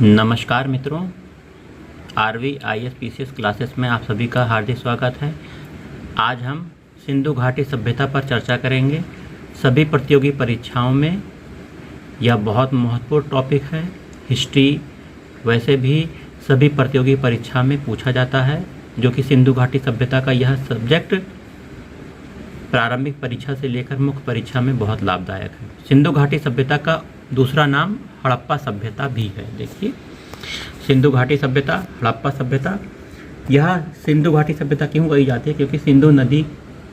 नमस्कार मित्रों, RV IAS PCS classes में आप सभी का हार्दिक स्वागत है। आज हम सिंधु घाटी सभ्यता पर चर्चा करेंगे। सभी प्रतियोगी परीक्षाओं में यह बहुत महत्वपूर्ण टॉपिक है। हिस्ट्री वैसे भी सभी प्रतियोगी परीक्षा में पूछा जाता है, जो कि सिंधु घाटी सभ्यता का यह सब्जेक्ट प्रारंभिक परीक्षा से लेकर मुख्य परीक्षा में बहुत लाभदायक है। सिंधु घाटी सभ्यता का दूसरा नाम हड़प्पा सभ्यता भी है। देखिए, सिंधु घाटी सभ्यता, हड़प्पा सभ्यता। यह सिंधु घाटी सभ्यता क्यों कही जाती है? क्योंकि सिंधु नदी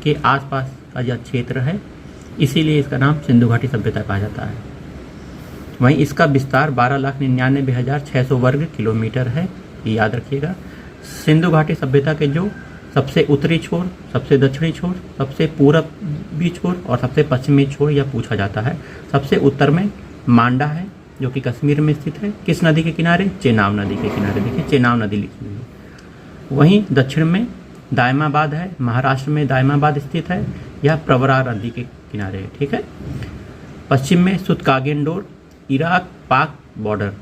के आसपास का यह क्षेत्र है, इसीलिए इसका नाम सिंधु घाटी सभ्यता कहा जाता है। वहीं इसका विस्तार 12,99,600 वर्ग किलोमीटर है, ये याद रखिएगा। सिंधु घाटी सभ्यता के जो सबसे उत्तरी छोर, सबसे दक्षिणी छोर, सबसे पूर्वी छोर और सबसे पश्चिमी छोर यह पूछा जाता है। सबसे उत्तर में मांडा है, जो कि कश्मीर में स्थित है। किस नदी के किनारे? चेनाब नदी के किनारे। देखिए, चेनाब नदी लिखी हुई है। वहीं दक्षिण में दायमाबाद है, महाराष्ट्र में दायमाबाद स्थित है। यह प्रवरा नदी के किनारे है। ठीक है। पश्चिम में सुतकागेंडोर, इराक पाक बॉर्डर,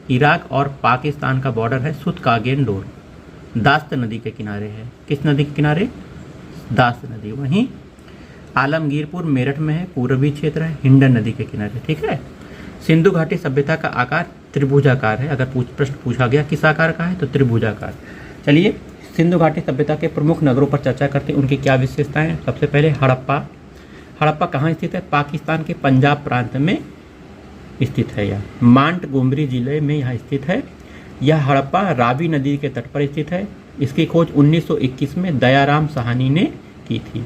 इराक और पाकिस्तान का बॉर्डर है सुतकागेंडोर। दास्त नदी के किनारे है। किस नदी के किनारे? दास्त नदी। वहीं आलमगीरपुर मेरठ में है, पूर्वी क्षेत्र है, हिंडन नदी के किनारे। ठीक है। सिंधु घाटी सभ्यता का आकार त्रिभुजाकार है। अगर प्रश्न पूछा गया किस आकार का है, तो त्रिभुजाकार। चलिए, सिंधु घाटी सभ्यता के प्रमुख नगरों पर चर्चा करते हैं, उनकी क्या विशेषताएं। सबसे पहले हड़प्पा। हड़प्पा कहाँ स्थित है? पाकिस्तान के पंजाब प्रांत में स्थित है। यह मांटगोमरी जिले में यहाँ स्थित है। यह हड़प्पा रावी नदी के तट पर स्थित है। इसकी खोज 1921 में दयाराम साहनी ने की थी।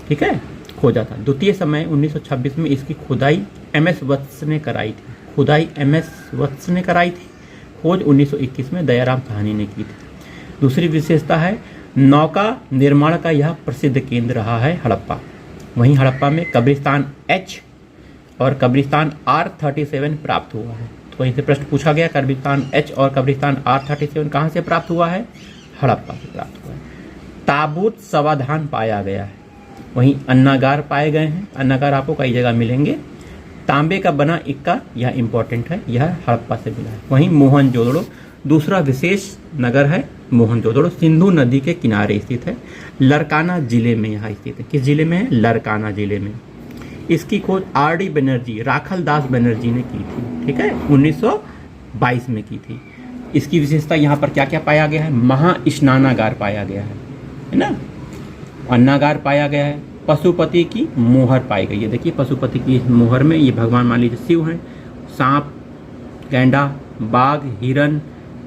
ठीक है, खोजा था। द्वितीय समय 1926 में इसकी खुदाई MS वत्स ने कराई थी। खुदाई MS वत्स ने कराई थी। खोज 1921 में दयाराम साहनी ने की थी। दूसरी विशेषता है नौका निर्माण का यह प्रसिद्ध केंद्र रहा है हड़प्पा। वहीं हड़प्पा में कब्रिस्तान H और कब्रिस्तान R37 प्राप्त हुआ है। तो वहीं से प्रश्न पूछा गया, कब्रिस्तान H और कब्रिस्तान R37 कहाँ से प्राप्त हुआ है? हड़प्पा से प्राप्त हुआ है। ताबूत समाधान पाया गया है। वहीं अन्नागार पाए गए हैं। अन्नागार आपको कई जगह मिलेंगे। तांबे का बना इक्का, यह इंपॉर्टेंट है, यह हड़प्पा से मिला है। वहीं मोहनजोदड़ो दूसरा विशेष नगर है। मोहनजोदड़ो सिंधु नदी के किनारे स्थित है, लरकाना जिले में यहाँ स्थित है। किस जिले में है? लरकाना जिले में। इसकी खोज RD बनर्जी, राखल दास बनर्जी ने की थी। ठीक है, 1922 में की थी। इसकी विशेषता यहाँ पर क्या क्या पाया गया है? महास्नानागार पाया गया है ना, अन्नागार पाया गया है। पशुपति की मोहर पाई गई है। देखिए, पशुपति की मोहर में ये भगवान मान लीजिए शिव हैं। सांप, गैंडा, बाघ, हिरन,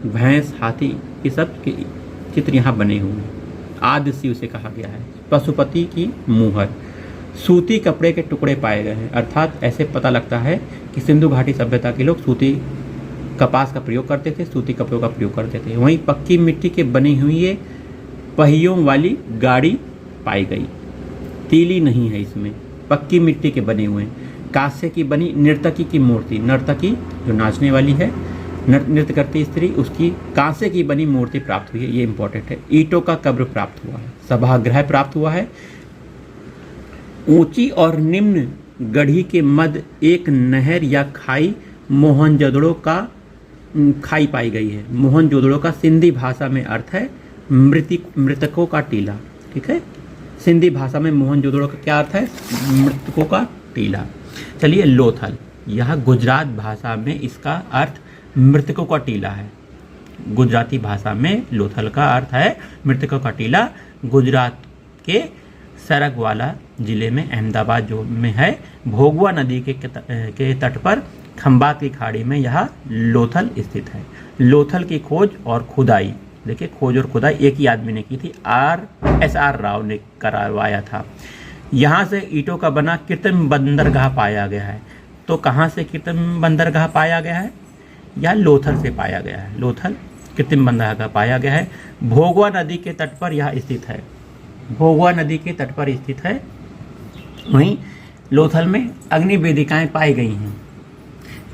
भैंस, हाथी, ये सब के चित्र यहाँ बने हुए हैं। आदि शिव से कहा गया है। पशुपति की मोहर। सूती कपड़े के टुकड़े पाए गए हैं, अर्थात ऐसे पता लगता है कि सिंधु घाटी सभ्यता के लोग सूती कपास का प्रयोग करते थे, सूती कपड़ों का प्रयोग करते थे। वहीं पक्की मिट्टी के बनी हुई पहियों वाली गाड़ी पाई गई। तीली नहीं है इसमें, पक्की मिट्टी के बने हुए। कांसे की बनी नर्तकी की मूर्ति, नर्तकी जो नाचने वाली है, नृत्य करती स्त्री, उसकी कांसे की बनी मूर्ति प्राप्त हुई है। ये इंपॉर्टेंट है। ईंटों का कब्र प्राप्त हुआ है। सभागृह प्राप्त हुआ है। ऊंची और निम्न गढ़ी के मध्य एक नहर या खाई मोहनजोदड़ो का खाई पाई गई है। मोहनजोदड़ो का सिंधी भाषा में अर्थ है मृतकों का टीला। ठीक है, सिंधी भाषा में मोहनजोदड़ो का क्या अर्थ है? मृतकों का टीला। चलिए, लोथल, यह गुजरात भाषा में इसका अर्थ मृतकों का टीला है। गुजराती भाषा में लोथल का अर्थ है मृतकों का टीला। गुजरात के सरगवाला जिले में, अहमदाबाद जो में है, भोगवा नदी के तट पर खंबात की खाड़ी में यह लोथल स्थित है। लोथल की खोज और खुदाई, देखिए, खोज और खुदाई एक ही आदमी ने की थी, RSR राव ने करवाया था। यहाँ से ईंटों का बना कृत्रिम बंदरगाह पाया गया है। तो कहाँ से कृत्रिम बंदरगाह पाया गया है? या लोथल से पाया गया है। लोथल कृत्रिम बंदरगाह पाया गया है। भोगवा नदी के तट पर यह स्थित है। भोगवा नदी के तट पर स्थित है। वहीं लोथल में अग्नि वेदिकाएं पाई गई हैं।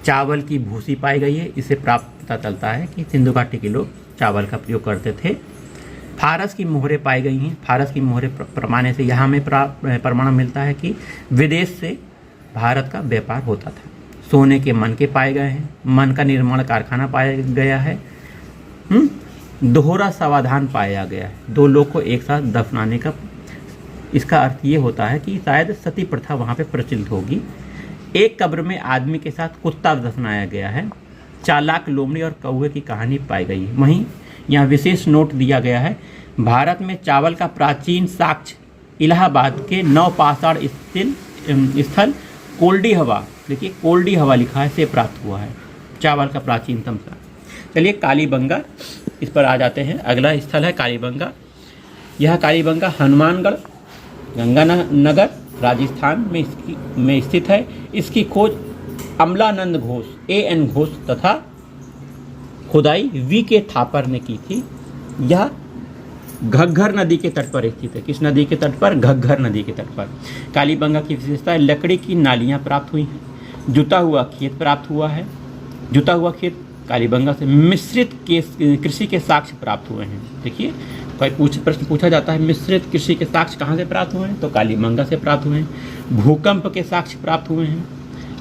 चावल की भूसी पाई गई है। इससे प्राप्त पता चलता है कि सिंधु घाटी के लोग चावल का प्रयोग करते थे। फारस की मोहरें पाई गई हैं। फारस की मोहरें प्रमाण से यहाँ में प्रमाण मिलता है कि विदेश से भारत का व्यापार होता था। सोने के मन के पाए गए हैं, मन का निर्माण कारखाना पाया गया है, दोहरा समाधान पाया गया है, दो लोग को एक साथ दफनाने का। इसका अर्थ ये होता है कि शायद सती प्रथा वहाँ पे प्रचलित होगी। एक कब्र में आदमी के साथ कुत्ता दफनाया गया है, चालाक लोमड़ी और कौवे की कहानी पाई गई है। वहीं यहाँ विशेष नोट दिया गया है, भारत में चावल का प्राचीन साक्ष्य इलाहाबाद के नवपाषाण स्थल कोल्डी हवा, देखिए कोल्डी हवा लिखा है, से प्राप्त हुआ है चावल का प्राचीनतम साक्ष्य। चलिए कालीबंगा, इस पर आ जाते हैं। अगला स्थल है कालीबंगा। यह कालीबंगा हनुमानगढ़ गंगानगर राजस्थान में स्थित है। इसकी खोज अमलानंद घोष, A.N. घोष तथा खुदाई V.K. थापर ने की थी। यह घग्घर नदी के तट पर स्थित है। किस नदी के तट पर? घग्घर नदी के तट पर। कालीबंगा की विशेषता है, लकड़ी की नालियाँ प्राप्त हुई हैं, जुता हुआ खेत प्राप्त हुआ है। जुता हुआ खेत कालीबंगा से, मिश्रित कृषि के साक्ष्य प्राप्त हुए हैं। देखिए कोई प्रश्न पूछा जाता है, मिश्रित कृषि के साक्ष्य कहाँ से प्राप्त हुए हैं? तो कालीबंगा से प्राप्त हुए हैं। भूकंप के साक्ष्य प्राप्त हुए हैं।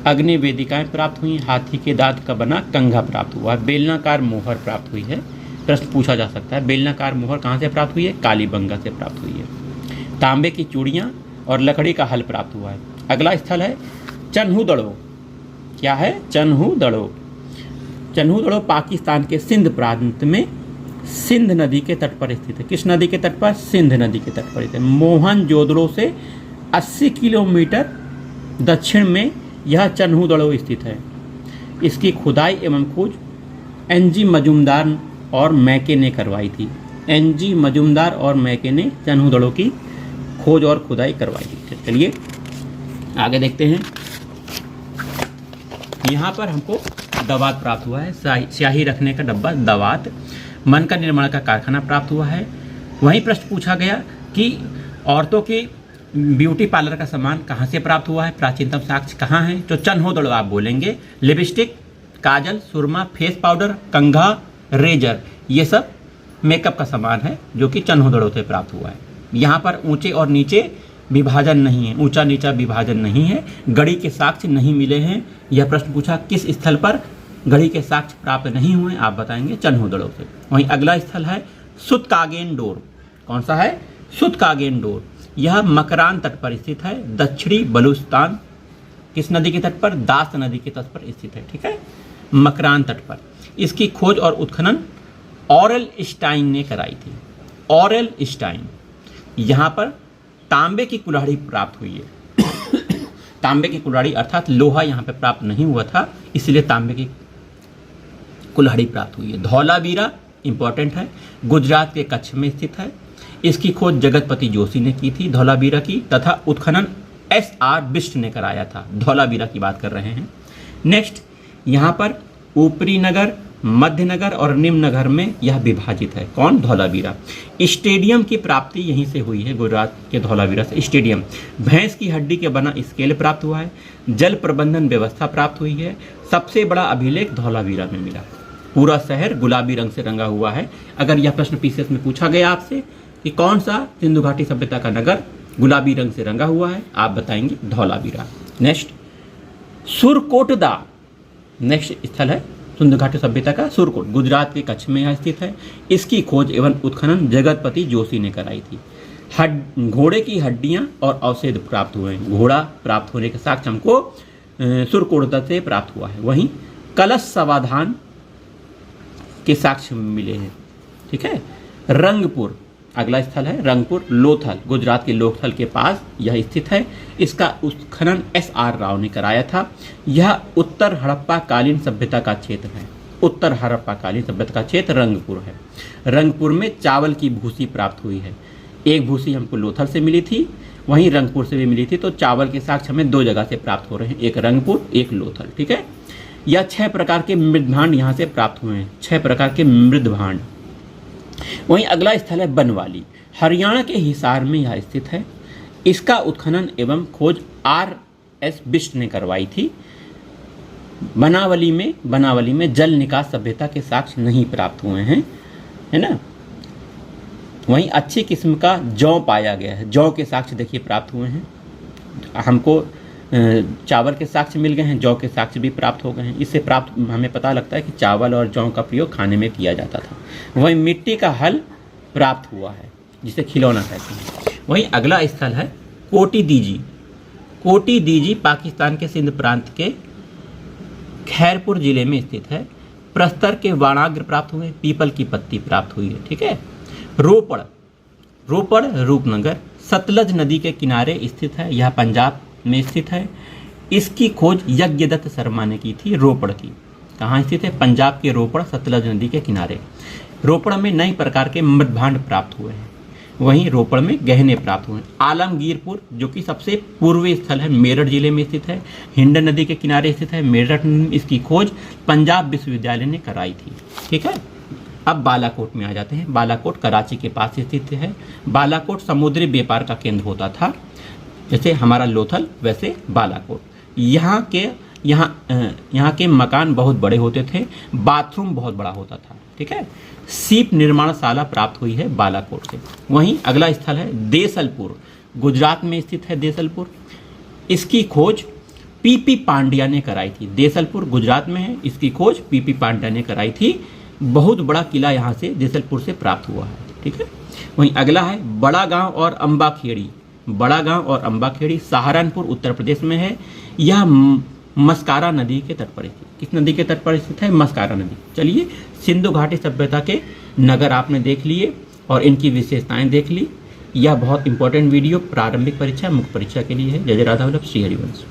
अग्नि वेदिकाएँ प्राप्त हुई, हाथी के दांत का बना कंघा प्राप्त हुआ है। बेलनाकार मोहर प्राप्त हुई है। प्रश्न पूछा जा सकता है, बेलनाकार मोहर कहाँ से प्राप्त हुई है? कालीबंगा से प्राप्त हुई है। तांबे की चूड़ियाँ और लकड़ी का हल प्राप्त हुआ है। अगला स्थल है चन्हूदड़ो। क्या है? चन्हूदड़ो। चन्हूदड़ो पाकिस्तान के सिंध प्रांत में सिंध नदी के तट पर स्थित है। किस नदी के तट पर? सिंध नदी के तट पर स्थित है। मोहनजोदड़ो से 80 किलोमीटर दक्षिण में यह चन्हूदड़ो स्थित है। इसकी खुदाई एवं खोज N.G. मजूमदार और मैके ने करवाई थी। N.G. मजूमदार और मैके ने चन्हूदड़ो की खोज और खुदाई करवाई थी। चलिए आगे देखते हैं। यहाँ पर हमको दवात प्राप्त हुआ है, स्याही रखने का डब्बा दवात। मन का निर्माण का कारखाना प्राप्त हुआ है। वहीं प्रश्न पूछा गया कि औरतों के ब्यूटी पार्लर का सामान कहाँ से प्राप्त हुआ है? प्राचीनतम साक्ष्य कहाँ है? तो चन्हूदड़ो आप बोलेंगे। लिपस्टिक, काजल, सुरमा, फेस पाउडर, कंघा, रेजर, ये सब मेकअप का सामान है जो कि चन्हूदड़ो से प्राप्त हुआ है। यहाँ पर ऊंचे और नीचे विभाजन नहीं है, ऊंचा नीचा विभाजन नहीं है। गढ़ी के साक्ष्य नहीं मिले हैं। यह प्रश्न पूछा किस स्थल पर गढ़ी के साक्ष्य प्राप्त नहीं हुए? आप बताएंगे चन्हूदड़ो से। वहीं अगला स्थल है सुतकागेनडोर। कौन सा है? सुतकागेनडोर। यह मकरान तट पर स्थित है, दक्षिणी बलूचिस्तान। किस नदी के तट पर? दास्त नदी के तट पर स्थित है। ठीक है, मकरान तट पर। इसकी खोज और उत्खनन ऑरेल स्टाइन ने कराई थी। Aurel Stein. यहाँ पर तांबे की कुल्हाड़ी प्राप्त हुई है। तांबे की कुल्हाड़ी अर्थात लोहा यहाँ पे प्राप्त नहीं हुआ था, इसलिए तांबे की कुल्हाड़ी प्राप्त हुई है। धौलावीरा इंपॉर्टेंट है, गुजरात के कच्छ में स्थित है। इसकी खोज जगतपति जोशी ने की थी धौलावीरा की, तथा उत्खनन S.R. बिष्ट ने कराया था। धौलावीरा की बात कर रहे हैं। नेक्स्ट, यहाँ पर ऊपरी नगर, मध्य नगर और निम्न नगर में यह विभाजित है। कौन? धौलावीरा। स्टेडियम की प्राप्ति यहीं से हुई है, गुजरात के धौलावीरा से। स्टेडियम। भैंस की हड्डी के बना स्केल प्राप्त हुआ है। जल प्रबंधन व्यवस्था प्राप्त हुई है। सबसे बड़ा अभिलेख धौलावीरा में मिला। पूरा शहर गुलाबी रंग से रंगा हुआ है। अगर यह प्रश्न पीसीएस में पूछा गया आपसे कि कौन सा सिंधु घाटी सभ्यता का नगर गुलाबी रंग से रंगा हुआ है, आप बताएंगे धौलावीरा। नेक्स्ट, सुरकोटदा। नेक्स्ट स्थल है सिंधु घाटी सभ्यता का सुरकोट, गुजरात के कच्छ में यह स्थित है। इसकी खोज एवं उत्खनन जगतपति जोशी ने कराई थी। घोड़े की हड्डियां और अवशेष प्राप्त हुए हैं। घोड़ा प्राप्त होने के साक्ष्य हमको सुरकोटदा से प्राप्त हुआ है। वहीं कलश समाधान के साक्ष्य मिले हैं। ठीक है, रंगपुर अगला स्थल है। रंगपुर लोथल, गुजरात के लोथल के पास यह स्थित है। इसका उत्खनन S.R. राव ने कराया था। यह उत्तर हड़प्पा कालीन सभ्यता का क्षेत्र है। उत्तर हड़प्पा कालीन सभ्यता का क्षेत्र रंगपुर है। रंगपुर में चावल की भूसी प्राप्त हुई है। एक भूसी हमको लोथल से मिली थी, वहीं रंगपुर से भी मिली थी। तो चावल के साक्ष्य हमें दो जगह से प्राप्त हो रहे हैं, एक रंगपुर एक लोथल। ठीक है, यह 6 प्रकार के मृदभांड यहाँ से प्राप्त हुए हैं। 6 प्रकार के मृदभांड। वहीं अगला स्थल है बनवाली, हरियाणा के हिसार में यह स्थित है। इसका उत्खनन एवं खोज R.S. बिष्ट ने करवाई थी। बनावली में जल निकास सभ्यता के साक्ष्य नहीं प्राप्त हुए हैं, है ना। वहीं अच्छी किस्म का जौ पाया गया है। जौ के साक्ष्य देखिए प्राप्त हुए हैं। हमको चावल के साक्ष्य मिल गए हैं, जौ के साक्ष्य भी प्राप्त हो गए हैं। इससे प्राप्त हमें पता लगता है कि चावल और जौ का प्रयोग खाने में किया जाता था। वहीं मिट्टी का हल प्राप्त हुआ है जिसे खिलौना कहते हैं। वहीं अगला स्थल है कोटी दीजी। कोटी दीजी पाकिस्तान के सिंध प्रांत के खैरपुर जिले में स्थित है। प्रस्तर के वाणाग्र प्राप्त हुए, पीपल की पत्ती प्राप्त हुई है। ठीक है। रोपड़, रोपड़ रूपनगर सतलज नदी के किनारे स्थित है। यह पंजाब में स्थित है। इसकी खोज यज्ञदत्त शर्मा ने की थी। रोपड़ की कहाँ स्थित है? पंजाब के रोपड़ सतलज नदी के किनारे। रोपड़ में नई प्रकार के मृदभांड प्राप्त हुए हैं। वहीं रोपड़ में गहने प्राप्त हुए। आलमगीरपुर जो कि सबसे पूर्वी स्थल है, मेरठ जिले में स्थित है, हिंड नदी के किनारे स्थित है। मेरठ में इसकी खोज पंजाब विश्वविद्यालय ने कराई थी। ठीक है। अब बालाकोट में आ जाते हैं। बालाकोट कराची के पास स्थित है। बालाकोट समुद्री व्यापार का केंद्र होता था, जैसे हमारा लोथल वैसे बालाकोट। यहाँ के मकान बहुत बड़े होते थे, बाथरूम बहुत बड़ा होता था। ठीक है। सीप निर्माणशाला प्राप्त हुई है बालाकोट से। वहीं अगला स्थल है देसलपुर, गुजरात में स्थित है देसलपुर। इसकी खोज पीपी पांड्या ने कराई थी। देसलपुर गुजरात में है, इसकी खोज पीपी पांड्या ने कराई थी। बहुत बड़ा किला यहाँ से देसलपुर से प्राप्त हुआ है। ठीक है। वहीं अगला है बड़ा गांव और अम्बाखेड़ी। बड़ा गांव और अम्बाखेड़ी सहारनपुर उत्तर प्रदेश में है। यह मस्कारा नदी के तट पर स्थित। किस नदी के तट पर स्थित है? मस्कारा नदी। चलिए, सिंधु घाटी सभ्यता के नगर आपने देख लिए और इनकी विशेषताएं देख ली। यह बहुत इंपॉर्टेंट वीडियो प्रारंभिक परीक्षा, मुख्य परीक्षा के लिए है। जय जय राधा वल्लभ, श्री हरिवंश।